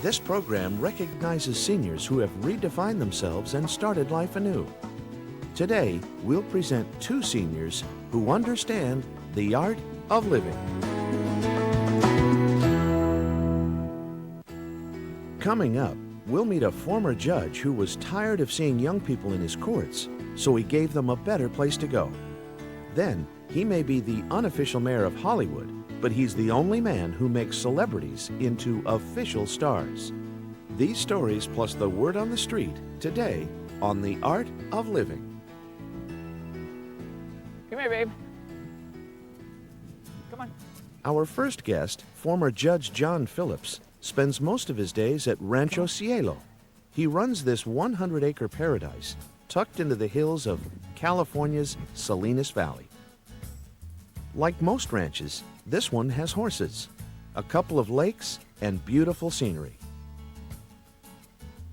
This program recognizes seniors who have redefined themselves and started life anew. Today, we'll present two seniors who understand the art of living. Coming up, we'll meet a former judge who was tired of seeing young people in his courts, so he gave them a better place to go. Then, he may be the unofficial mayor of Hollywood, but he's the only man who makes celebrities into official stars. These stories plus the word on the street today on The Art of Living. Come here, babe. Come on. Our first guest, former Judge John Phillips, spends most of his days at Rancho Cielo. He runs this 100-acre paradise tucked into the hills of California's Salinas Valley. Like most ranches, this one has horses, a couple of lakes, and beautiful scenery.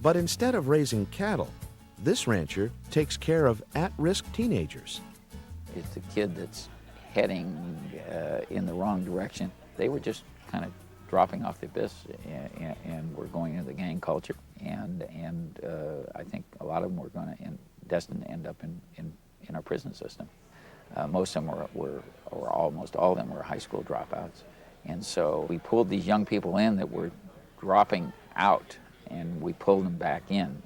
But instead of raising cattle, this rancher takes care of at-risk teenagers. It's a kid that's heading in the wrong direction. They were just kind of dropping off the abyss, and we're going into the gang culture. And I think a lot of them were destined to end up in our prison system. Most of them were, or almost all of them were high school dropouts. And so we pulled these young people in that were dropping out, and we pulled them back in.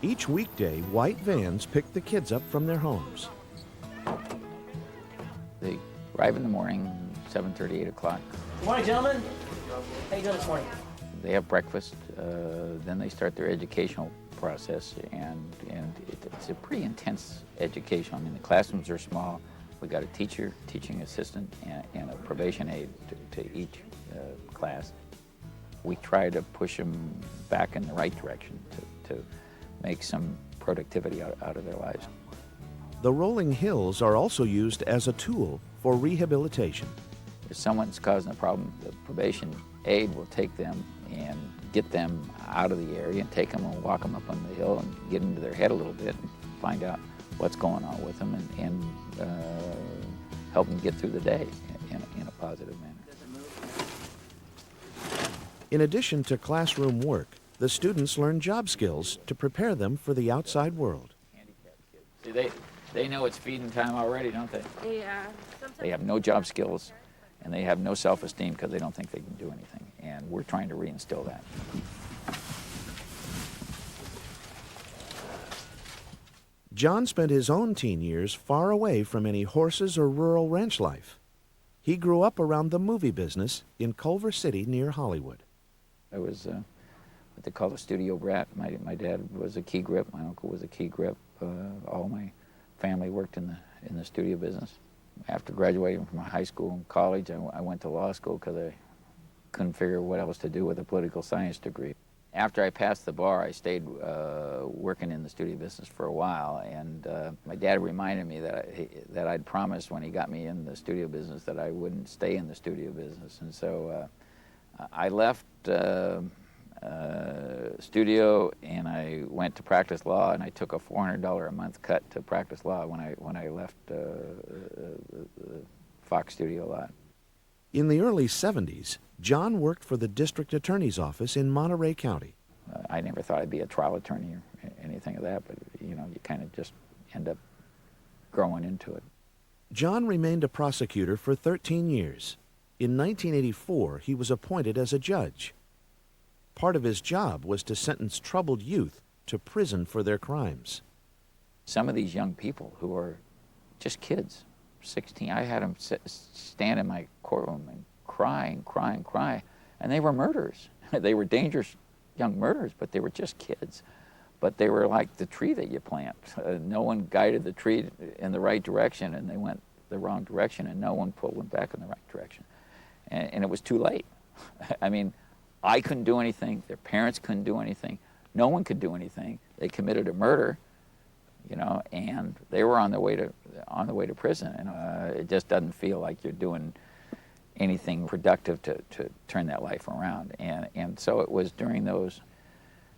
Each weekday, white vans pick the kids up from their homes. They arrive in the morning, 7:30, 8 o'clock. Good morning, gentlemen. How you doing this morning? They have breakfast, then they start their educational process, and it's a pretty intense education. I mean, the classrooms are small. We got a teacher, teaching assistant, and a probation aide to each class. We try to push them back in the right direction to make some productivity out of their lives. The rolling hills are also used as a tool for rehabilitation. If someone's causing a problem, the probation aide will take them and get them out of the area and take them and walk them up on the hill and get into their head a little bit and find out what's going on with them and help them get through the day in a positive manner. In addition to classroom work, the students learn job skills to prepare them for the outside world. See, they know it's feeding time already, don't they? Yeah. They have no job skills, and they have no self-esteem because they don't think they can do anything. And we're trying to reinstill that. John spent his own teen years far away from any horses or rural ranch life. He grew up around the movie business in Culver City near Hollywood. I was what they call a studio brat. My dad was a key grip. My uncle was a key grip. All my family worked in the studio business. After graduating from high school and college, I went to law school because I couldn't figure what else to do with a political science degree. After I passed the bar, I stayed working in the studio business for a while, and my dad reminded me that I'd promised when he got me in the studio business that I wouldn't stay in the studio business, and so I left studio and I went to practice law, and I took a $400 a month cut to practice law when I left the Fox studio lot. In the early 70s, John worked for the district attorney's office in Monterey County. I never thought I'd be a trial attorney or anything of that, but you kind of just end up growing into it. John remained a prosecutor for 13 years. In 1984, he was appointed as a judge. Part of his job was to sentence troubled youth to prison for their crimes. Some of these young people who are just kids, 16, I had them stand in my courtroom and cry, and they were murderers. They were dangerous young murderers, but they were just kids. But they were like the tree that you plant. No one guided the tree in the right direction, and they went the wrong direction, and no one pulled them back in the right direction. And it was too late. I mean, I couldn't do anything. Their parents couldn't do anything. No one could do anything. They committed a murder, and they were on the way to prison. And it just doesn't feel like you're doing anything productive to turn that life around. And so it was during those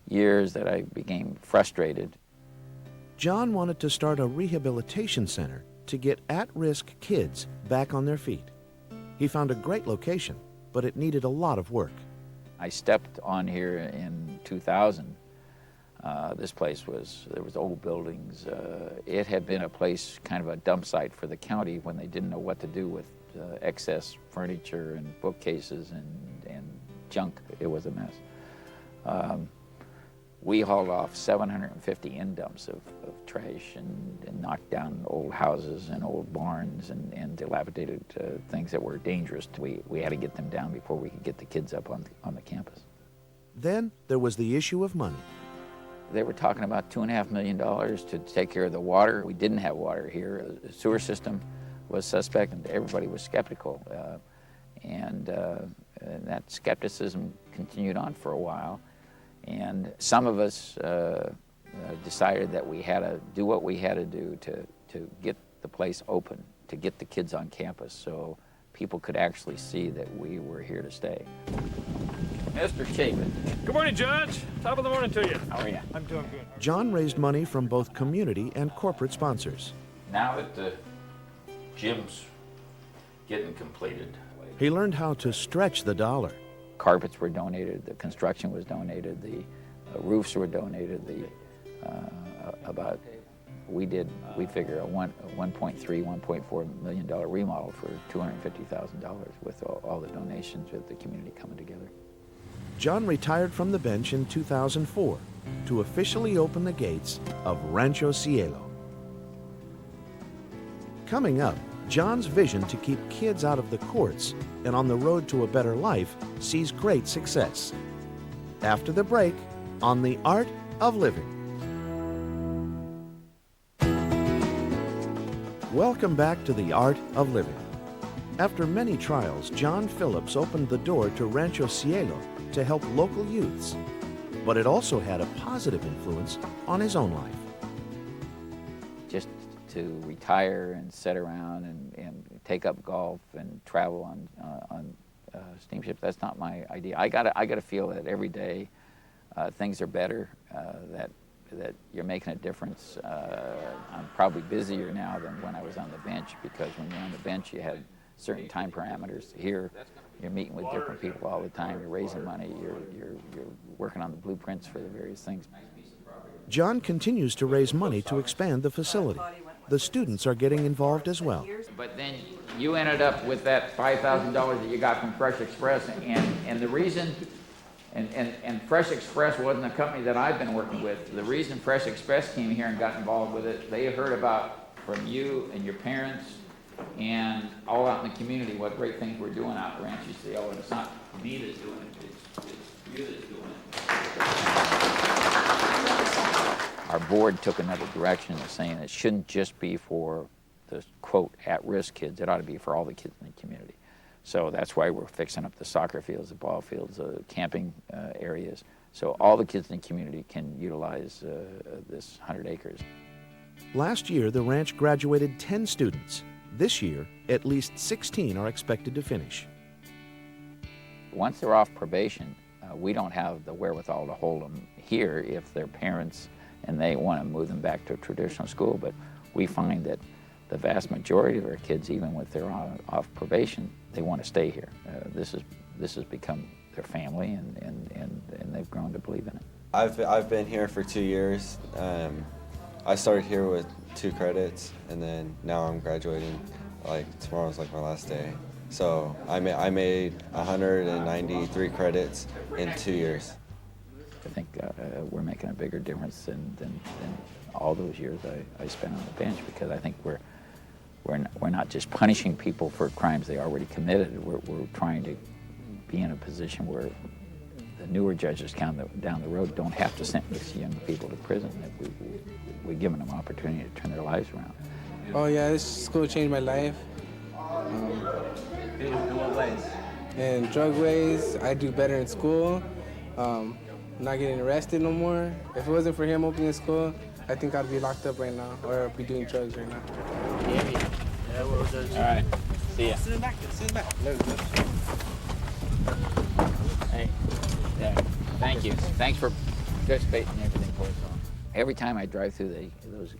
years that I became frustrated. John wanted to start a rehabilitation center to get at-risk kids back on their feet. He found a great location, but it needed a lot of work. I stepped on here in 2000. This place there was old buildings. It had been a place, kind of a dump site for the county when they didn't know what to do with excess furniture and bookcases and junk. It was a mess. We hauled off 750 end dumps of trash and knocked down old houses and old barns and dilapidated things that were dangerous. We had to get them down before we could get the kids up on the campus. Then there was the issue of money. They were talking about $2.5 million to take care of the water. We didn't have water here. The sewer system was suspect, and everybody was skeptical. And that skepticism continued on for a while. And some of us decided that we had to do what we had to do to get the place open, to get the kids on campus so people could actually see that we were here to stay. Mr. Chapin. Good morning, Judge. Top of the morning to you. How are you? I'm doing good. John raised money from both community and corporate sponsors. Now that the gym's getting completed, He learned how to stretch the dollar. carpets were donated, the construction was donated, the roofs were donated, we figure a $1.4 million remodel for $250,000 with all the donations with the community coming together. John retired from the bench in 2004 to officially open the gates of Rancho Cielo. Coming up, John's vision to keep kids out of the courts and on the road to a better life sees great success. After the break, on the Art of Living. Welcome back to the Art of Living. After many trials, John Phillips opened the door to Rancho Cielo to help local youths, but it also had a positive influence on his own life. Just to retire and sit around and take up golf and travel on steamships, that's not my idea. I gotta feel that every day things are better, that you're making a difference. I'm probably busier now than when I was on the bench, because when you're on the bench you had certain time parameters. Here you're meeting with different people all the time, you're raising money, you're working on the blueprints for the various things. John continues to raise money to expand the facility. The students are getting involved as well. But then you ended up with that $5,000 that you got from Fresh Express, and the reason, and Fresh Express wasn't a company that I've been working with. The reason Fresh Express came here and got involved with it, they heard about from you and your parents and all out in the community what great things we're doing out at Rancho Cielo, and it's not me that's doing it, it's you that's doing it. Our board took another direction of saying it shouldn't just be for the, quote, at-risk kids. It ought to be for all the kids in the community. So that's why we're fixing up the soccer fields, the ball fields, camping areas, so all the kids in the community can utilize this 100 acres. Last year, the ranch graduated 10 students. This year, at least 16 are expected to finish. Once they're off probation, we don't have the wherewithal to hold them here if their parents and they want to move them back to a traditional school, but we find that the vast majority of our kids, even when they're off probation, they want to stay here. This has become their family, and they've grown to believe in it. I've been here for 2 years. I started here with 2 credits, and then now I'm graduating. Like tomorrow's like my last day. So I made 193 credits in 2 years. I think we're making a bigger difference than all those years I spent on the bench, because I think we're not just punishing people for crimes they already committed. We're trying to be in a position where the newer judges down the road don't have to sentence young people to prison. That we're giving them opportunity to turn their lives around. Oh yeah, this school changed my life. In what ways? In drug ways, I do better in school. Not getting arrested no more. If it wasn't for him opening the school, I think I'd be locked up right now, or I'd be doing drugs right now. Yeah, well, Judge. All right, see ya. Sit back. Hey, yeah, thank you. Thanks for participating in everything for us all. Every time I drive through those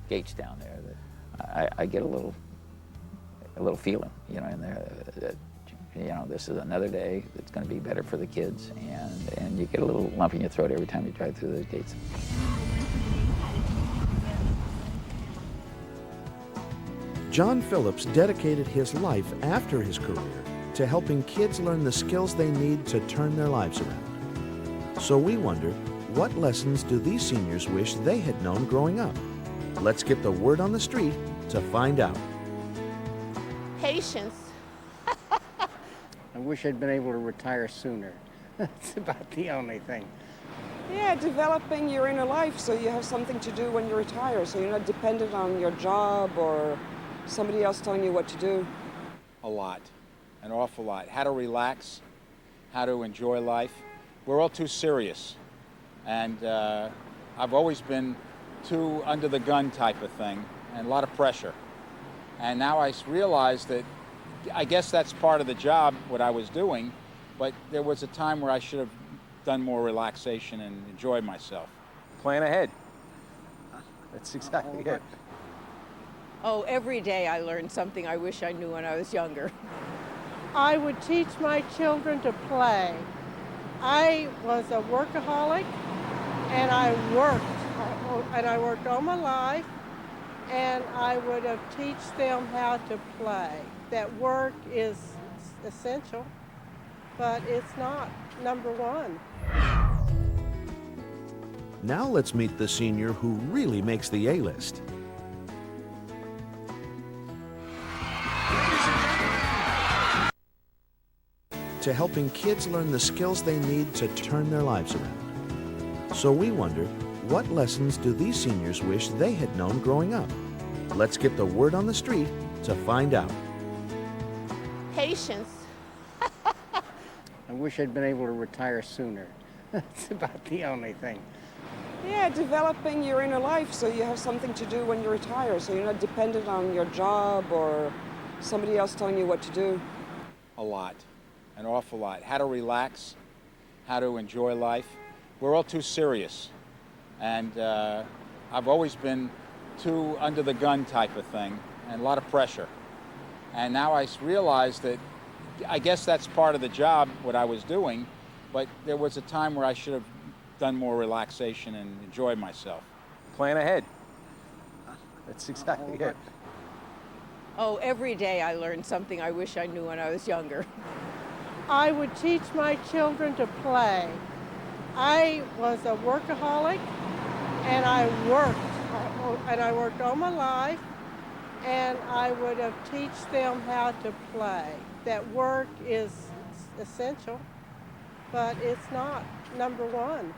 gates down there, I get a little feeling, in there that You know, this is another day that's going to be better for the kids, and you get a little lump in your throat every time you drive through those gates. John Phillips dedicated his life after his career to helping kids learn the skills they need to turn their lives around. So we wonder, what lessons do these seniors wish they had known growing up? Let's get the word on the street to find out. Patience. I wish I'd been able to retire sooner. That's about the only thing. Yeah, developing your inner life so you have something to do when you retire, so you're not dependent on your job or somebody else telling you what to do. A lot, an awful lot. How to relax, how to enjoy life. We're all too serious. And I've always been too under the gun type of thing, and a lot of pressure. And now I realize that I guess that's part of the job, what I was doing, but there was a time where I should have done more relaxation and enjoyed myself. Plan ahead. That's exactly it. Oh, every day I learn something I wish I knew when I was younger. I would teach my children to play. I was a workaholic, and I worked all my life, and I would have teach them how to play. That work is essential, but it's not number one. Now let's meet the senior who really makes the A-list. To helping kids learn the skills they need to turn their lives around. So we wonder, what lessons do these seniors wish they had known growing up? Let's get the word on the street to find out. Patience. I wish I'd been able to retire sooner. That's about the only thing. Yeah, developing your inner life so you have something to do when you retire, so you're not dependent on your job or somebody else telling you what to do. A lot, an awful lot. How to relax, how to enjoy life. We're all too serious. And I've always been too under the gun type of thing, and a lot of pressure. And now I realize that I guess that's part of the job, what I was doing, but there was a time where I should have done more relaxation and enjoyed myself. Plan ahead. That's exactly it. Oh, every day I learn something I wish I knew when I was younger. I would teach my children to play. I was a workaholic, and I worked all my life, and I would have teach them how to play. That work is essential, but it's not number one.